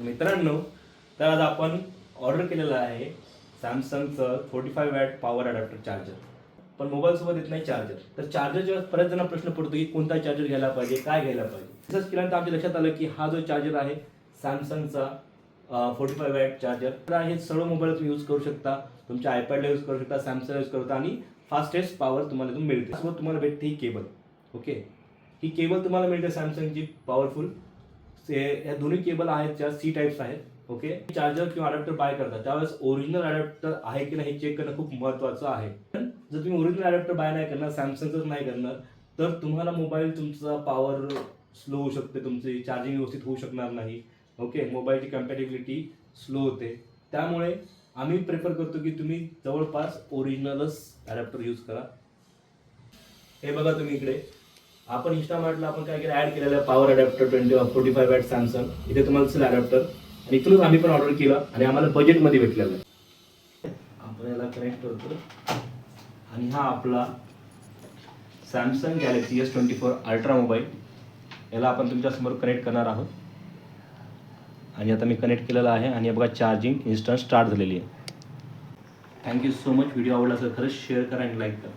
मित्रांनो, तर आज आपण ऑर्डर केलेलं आहे सॅमसंगचं 45 वॅट पॉवर अडॅप्टर चार्जर. पण मोबाईलसोबत येत नाही चार्जर. तर चार्जरच्या बऱ्याच जणांना प्रश्न पडतो की कोणता चार्जर घ्यायला पाहिजे, काय घ्यायला पाहिजे. तसंच केल्यानंतर आमच्या लक्षात आलं की हा जो चार्जर आहे सॅमसंगचा 45 वॅट चार्जर, तर हे सर्व मोबाईल तुम्ही यूज करू शकता. तुमच्या आयपॅडला यूज करू शकता, सॅमसंगला यूज करू शकता आणि फास्टेस्ट पॉवर तुम्हाला इथून मिळते. त्यासोबत तुम्हाला भेटते ही केबल. ओके, ही केबल तुम्हाला मिळते सॅमसंगची पॉवरफुल. या दोन्ही केबल आहेत ज्या सी टाइप्स आहेत. ओके, चार्जर किंवा अडॅप्टर बाय करता त्यावेळेस ओरिजिनल अडॅप्टर आहे की नाही चेक करणं खूप महत्त्वाचं आहे. जर तुम्ही ओरिजिनल अडॅप्टर बाय नाही करणार, सॅमसंगचंच नाही करणार, तर तुम्हाला मोबाईल तुमचा पॉवर स्लो होऊ शकते, तुमची चार्जिंग व्यवस्थित होऊ शकणार नाही. ओके, मोबाईलची कम्पॅटिबिलिटी स्लो होते. त्यामुळे आम्ही प्रेफर करतो की तुम्ही जवळपास ओरिजिनलच अडॅप्टर यूज करा. हे बघा तुम्ही इकडे आपण इंस्टामार्टला आपण काय केलं, ऍड केलेलं आहे पॉवर अडॅप्टर 45 वॅट सॅमसंग. इथे तुम्हाला दिसेल अडॅप्टर आणि इथूनच आम्ही पण ऑर्डर केलं आणि आम्हाला बजेटमध्ये भेटलेलं आहे. आपण याला कनेक्ट करतो आणि हा आपला Samsung Galaxy S24 ultra mobile, याला आपण तुमच्यासमोर कनेक्ट करणार आहोत. आणि आता मी कनेक्ट केलेलं आहे आणि बघा चार्जिंग इन्स्टंट स्टार्ट झालेली आहे. Thank you so much. व्हिडिओ आवडला असेल खरंच शेअर करा आणि लाईक करा.